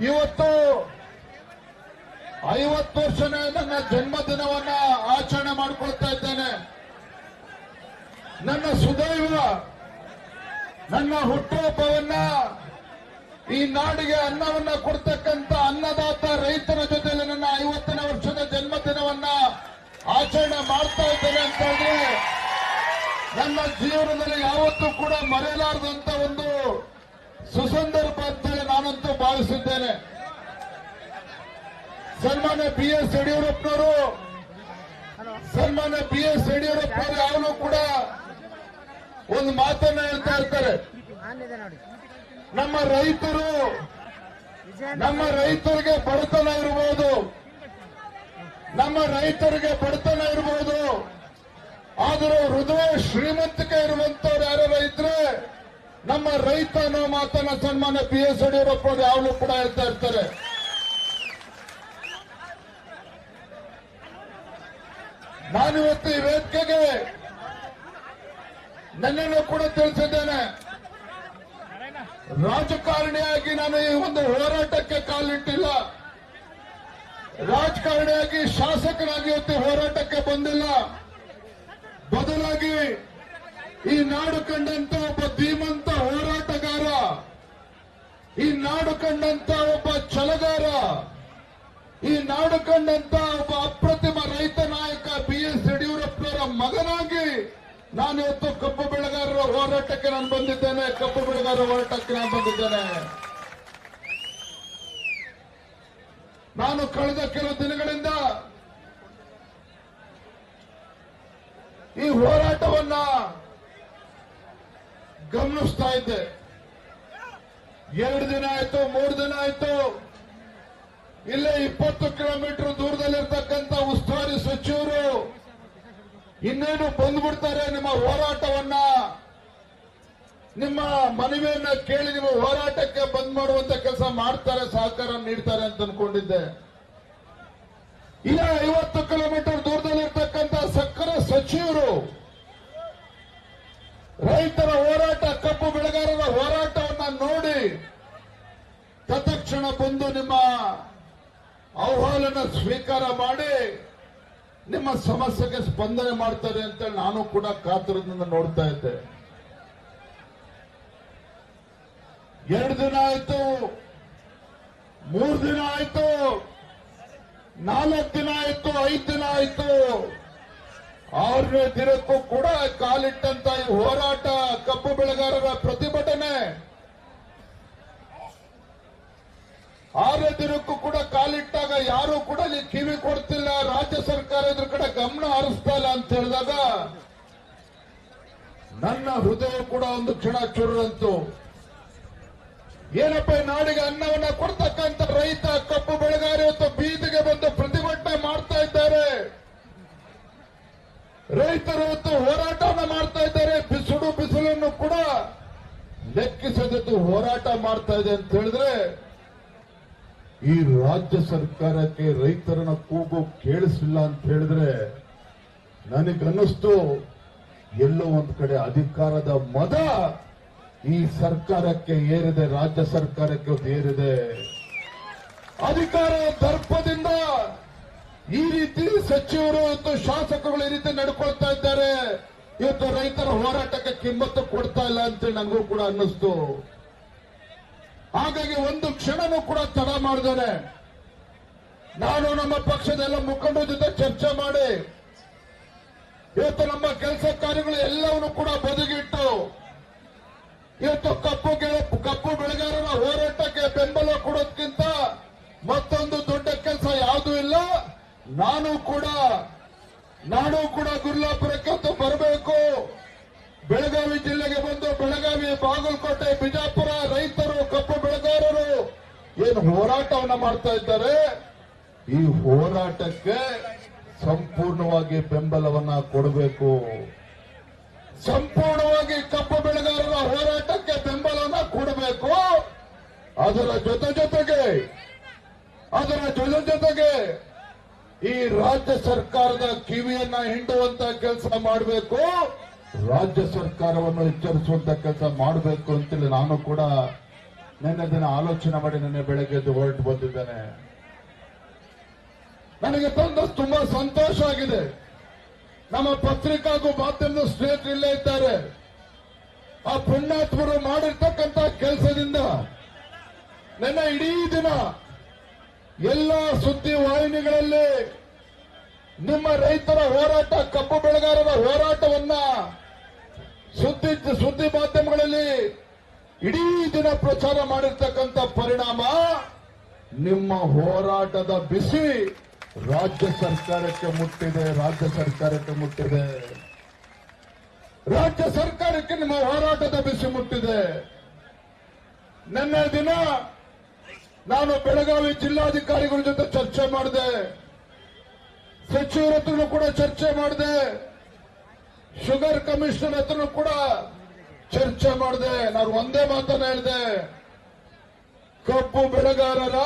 ಇವತ್ತು 50 ವರ್ಷನೇ ನನ್ನ ಜನ್ಮದಿನವನ್ನ ಆಚರಣೆ ಮಾಡಿಕೊಳ್ತಾ ಇದ್ದೇನೆ. ನನ್ನ ಸುದೈವ, ನನ್ನ ಹುಟ್ಟುಹಬ್ಬವನ್ನ ಈ ನಾಡಿಗೆ ಅನ್ನವನ್ನ ಕೊಡ್ತಕ್ಕಂಥ ಅನ್ನದಾತ ರೈತರ ಜೊತೆಯಲ್ಲಿ ನನ್ನ 50ನೇ ವರ್ಷದ ಜನ್ಮದಿನವನ್ನ ಆಚರಣೆ ಮಾಡ್ತಾ ಇದ್ದೇನೆ ಅಂತ ಹೇಳಿದ್ರೆ ನನ್ನ ಜೀವನದಲ್ಲಿ ಯಾವತ್ತೂ ಕೂಡ ಮರೆಯಲಾರದಂತ ಒಂದು ಸುಸಂದರ್ಭ ಅಂತೇಳಿ ನಾನಂತೂ ಭಾವಿಸಿದ್ದೇನೆ. ಸನ್ಮಾನ್ಯ BS ಯಡಿಯೂರಪ್ಪನವರು ಯಾವಾಗಲೂ ಕೂಡ ಒಂದು ಮಾತನ್ನ ಹೇಳ್ತಾ ಇರ್ತಾರೆ. ನಮ್ಮ ರೈತರಿಗೆ ಬಡತನ ಇರಬಹುದು, ಆದರೂ ಹೃದಯ ಶ್ರೀಮಂತಿಕೆ ಇರುವಂತವ್ರು ಯಾರು ಇದ್ರೆ ನಮ್ಮ ರೈತ ಅನ್ನೋ ಮಾತನ್ನ ಸನ್ಮಾನ್ಯ BS ಯಡಿಯೂರಪ್ಪ ಅವರು ಯಾವಾಗಲೂ ಕೂಡ ಹೇಳ್ತಾ ಇರ್ತಾರೆ. ನಾನಿವತ್ತು ಈ ವೇದಿಕೆಗೆ ನನ್ನನ್ನು ಕೂಡ ತಿಳಿಸಿದ್ದೇನೆ. ರಾಜಕಾರಣಿಯಾಗಿ ನಾನು ಈ ಒಂದು ಹೋರಾಟಕ್ಕೆ ಕಾಲಿಟ್ಟಿಲ್ಲ. ರಾಜಕಾರಣಿಯಾಗಿ ಶಾಸಕನಾಗಿ ಇವತ್ತು ಹೋರಾಟಕ್ಕೆ ಬಂದಿಲ್ಲ. ಬದಲಾಗಿ ಈ ನಾಡು ಕಂಡಂತ ಒಬ್ಬ ಧೀಮಂತ ಹೋರಾಟಗಾರ, ಈ ನಾಡು ಕಂಡಂತ ಒಬ್ಬ ಛಲಗಾರ, ಈ ನಾಡು ಕಂಡಂತ ಒಬ್ಬ ಅಪ್ರತಿಮ ರೈತ ನಾಯಕ BS ಯಡಿಯೂರಪ್ಪನವರ ಮಗನಾಗಿ ನಾನು ಇವತ್ತು ಕಬ್ಬು ಬೆಳೆಗಾರರ ಹೋರಾಟಕ್ಕೆ ನಾನು ಬಂದಿದ್ದೇನೆ. ನಾನು ಕಳೆದ ಕೆಲವು ದಿನಗಳಿಂದ ಈ ಹೋರಾಟವನ್ನ ಗಮನಿಸ್ತಾ ಇದ್ದೆ. 2 ದಿನ ಆಯ್ತು, 3 ದಿನ ಆಯ್ತು. ಇಲ್ಲೇ 20 ಕಿಲೋಮೀಟರ್ ದೂರದಲ್ಲಿರ್ತಕ್ಕಂಥ ಉಸ್ತುವಾರಿ ಸಚಿವರು ಇನ್ನೇನು ಬಂದ್ಬಿಡ್ತಾರೆ, ನಿಮ್ಮ ಹೋರಾಟವನ್ನ, ನಿಮ್ಮ ಮನವಿಯನ್ನ ಕೇಳಿ ನಿಮ್ಮ ಹೋರಾಟಕ್ಕೆ ಬಂದ್ ಮಾಡುವಂತ ಕೆಲಸ ಮಾಡ್ತಾರೆ, ಸಹಕಾರ ನೀಡ್ತಾರೆ ಅಂತ ಅನ್ಕೊಂಡಿದ್ದೆ. ಇಲ್ಲ 50 ಕಿಲೋಮೀಟರ್ ದೂರದಲ್ಲಿರ್ತಕ್ಕಂಥ ಸಕ್ಕರೆ ಸಚಿವರು ರೈತರ ಹೋರಾಟ, ಕಬ್ಬು ಬೆಳೆಗಾರರ ಹೋರಾಟವನ್ನ ನೋಡಿ ತತ್ಕ್ಷಣ ಬಂದು ನಿಮ್ಮ ಆಹ್ವಾನ ಸ್ವೀಕಾರ ಮಾಡಿ ನಿಮ್ಮ ಸಮಸ್ಯೆಗೆ ಸ್ಪಂದನೆ ಮಾಡ್ತಾರೆ ಅಂತ ನಾನು ಕೂಡ ಕಾತರದಿಂದ ನೋಡ್ತಾ ಇದ್ದೆ. 2 ದಿನ ಆಯ್ತು, 3 ದಿನ ಆಯ್ತು, 4 ದಿನ ಆಯ್ತು, 5 ದಿನ ಆಯ್ತು. 6ನೇ ದಿನಕ್ಕೂ ಕೂಡ ಕಾಲಿಟ್ಟಂತ ಈ ಹೋರಾಟ, ಕಬ್ಬು ಬೆಳೆಗಾರರ ಪ್ರತಿಭಟನೆ 6ನೇ ದಿನಕ್ಕೂ ಕೂಡ ಕಾಲಿಟ್ಟಾಗ ಯಾರು ಕೂಡ ಇಲ್ಲಿ ಕಿವಿ ಕೊಡ್ತಿಲ್ಲ, ರಾಜ್ಯ ಸರ್ಕಾರ ಇದ್ರ ಕಡೆ ಗಮನ ಹರಿಸ್ತಾ ಇಲ್ಲ ಅಂತ ಹೇಳಿದಾಗ ನನ್ನ ಹೃದಯ ಕೂಡ ಒಂದು ಕ್ಷಣ ಚುರುರಂತು. ಏನಪ್ಪ, ನಾಡಿಗೆ ಅನ್ನವನ್ನ ಕೊಡ್ತಕ್ಕಂಥ ರೈತ, ಕಬ್ಬು ಬೆಳೆಗಾರ ಇವತ್ತು ಬೀದಿಗೆ ಬಂದು ಪ್ರತಿಭಟನೆ ಮಾಡ್ತಾ ಇದ್ದಾರೆ. ರೈತರು ಇವತ್ತು ಹೋರಾಟವನ್ನು ಮಾಡ್ತಾ ಇದ್ದಾರೆ. ಬಿಸಿಲನ್ನು ಕೂಡ ಲೆಕ್ಕಿಸದಿದ್ದು ಹೋರಾಟ ಮಾಡ್ತಾ ಇದೆ ಅಂತ ಹೇಳಿದ್ರೆ ಈ ರಾಜ್ಯ ಸರ್ಕಾರಕ್ಕೆ ರೈತರನ್ನ ಕೂಗು ಕೇಳಿಸಿಲ್ಲ ಅಂತ ಹೇಳಿದ್ರೆ ನನಗನ್ನಿಸ್ತು ಎಲ್ಲೋ ಒಂದು ಕಡೆ ಅಧಿಕಾರದ ಮದ ಈ ಸರ್ಕಾರಕ್ಕೆ ಏರಿದೆ, ರಾಜ್ಯ ಸರ್ಕಾರಕ್ಕೆ ಏರಿದೆ. ಅಧಿಕಾರ ದರ್ಪದಿಂದ ಈ ರೀತಿ ಸಚಿವರು ಮತ್ತು ಶಾಸಕರು ಈ ರೀತಿ ನಡ್ಕೊಳ್ತಾ ಇದ್ದಾರೆ. ಇವತ್ತು ರೈತರ ಹೋರಾಟಕ್ಕೆ ಕಿಮ್ಮತ್ತು ಕೊಡ್ತಾ ಇಲ್ಲ ಅಂತ ನನಗೂ ಕೂಡ ಅನ್ನಿಸ್ತು. ಹಾಗಾಗಿ ಒಂದು ಕ್ಷಣನೂ ಕೂಡ ತಡ ಮಾಡಿದ್ದೇನೆ. ನಾನು ನಮ್ಮ ಪಕ್ಷದ ಎಲ್ಲ ಮುಖಂಡರ ಜೊತೆ ಚರ್ಚೆ ಮಾಡಿ ಇವತ್ತು ನಮ್ಮ ಕೆಲಸ ಕಾರ್ಯಗಳು ಎಲ್ಲವನ್ನು ಕೂಡ ಬದಿಗಿಟ್ಟು ಇವತ್ತು ಕಬ್ಬು ಬೆಳೆಗಾರರ ಹೋರಾಟಕ್ಕೆ ಬೆಂಬಲ ಕೊಡೋದಕ್ಕಿಂತ ಮತ್ತೊಂದು ದೊಡ್ಡ ಕೆಲಸ ಯಾವುದೂ ಇಲ್ಲ. ನಾನು ಕೂಡ ಗುರ್ಲಾಪುರಕ್ಕೆ ಬರಬೇಕು. ಬೆಳಗಾವಿ ಜಿಲ್ಲೆಗೆ ಬಂದು ಬೆಳಗಾವಿ, ಬಾಗಲಕೋಟೆ, ಬಿಜಾಪುರ ರೈತರು, ಕಬ್ಬು ಬೆಳೆಗಾರರು ಏನು ಹೋರಾಟವನ್ನ ಮಾಡ್ತಾ ಇದ್ದಾರೆ, ಈ ಹೋರಾಟಕ್ಕೆ ಸಂಪೂರ್ಣವಾಗಿ ಬೆಂಬಲವನ್ನ ಕೊಡಬೇಕು. ಸಂಪೂರ್ಣವಾಗಿ ಕಬ್ಬು ಬೆಳೆಗಾರರ ಹೋರಾಟಕ್ಕೆ ಬೆಂಬಲವನ್ನ ಕೊಡಬೇಕು. ಅದರ ಜೊತೆಗೆ ಈ ರಾಜ್ಯ ಸರ್ಕಾರದ ಕಿವಿಯನ್ನ ಹಿಂಡುವಂತ ಕೆಲಸ ಮಾಡಬೇಕು, ರಾಜ್ಯ ಸರ್ಕಾರವನ್ನು ಎಚ್ಚರಿಸುವಂತ ಕೆಲಸ ಮಾಡಬೇಕು ಅಂತೇಳಿ ನಾನು ಕೂಡ ನಿನ್ನೆ ದಿನ ಆಲೋಚನೆ ಮಾಡಿ ನಿನ್ನೆ ಬೆಳಗ್ಗೆ ಎದ್ದು ಹೊರಟು ಬಂದಿದ್ದೇನೆ. ನನಗೆ ತುಂಬಾ ಸಂತೋಷ ಆಗಿದೆ. ನಮ್ಮ ಪತ್ರಿಕಾಗೂ ಮಾಧ್ಯಮದ ಸ್ನೇಹಿತರು ಇಲ್ಲೇ ಇದ್ದಾರೆ. ಆ ಪುಣ್ಯಾತ್ಮರು ಮಾಡಿರ್ತಕ್ಕಂಥ ಕೆಲಸದಿಂದ ನಿನ್ನೆ ಇಡೀ ದಿನ ಎಲ್ಲ ಸುದ್ದಿ ವಾಹಿನಿಗಳಲ್ಲಿ ನಿಮ್ಮ ರೈತರ ಹೋರಾಟ, ಕಬ್ಬು ಬೆಳೆಗಾರರ ಹೋರಾಟವನ್ನ ಸುದ್ದಿ ಮಾಧ್ಯಮಗಳಲ್ಲಿ ಇಡೀ ದಿನ ಪ್ರಚಾರ ಮಾಡಿರ್ತಕ್ಕಂಥ ಪರಿಣಾಮ ನಿಮ್ಮ ಹೋರಾಟದ ಬಿಸಿ ರಾಜ್ಯ ಸರ್ಕಾರಕ್ಕೆ ಮುಟ್ಟಿದೆ. ರಾಜ್ಯ ಸರ್ಕಾರಕ್ಕೆ ನಿಮ್ಮ ಹೋರಾಟದ ಬಿಸಿ ಮುಟ್ಟಿದೆ. ನಿನ್ನೆ ದಿನ ನಾನು ಬೆಳಗಾವಿ ಜಿಲ್ಲಾಧಿಕಾರಿಗಳ ಜೊತೆ ಚರ್ಚೆ ಮಾಡಿದೆ, ಸಚಿವರ ಹತ್ರನೂ ಕೂಡ ಚರ್ಚೆ ಮಾಡಿದೆ, ಶುಗರ್ ಕಮಿಷನರ್ ಹತ್ರನೂ ಕೂಡ ಚರ್ಚೆ ಮಾಡಿದೆ. ನಾನು ಒಂದೇ ಮಾತನ್ನ ಹೇಳಿದೆ, ಕಬ್ಬು ಬೆಳೆಗಾರರ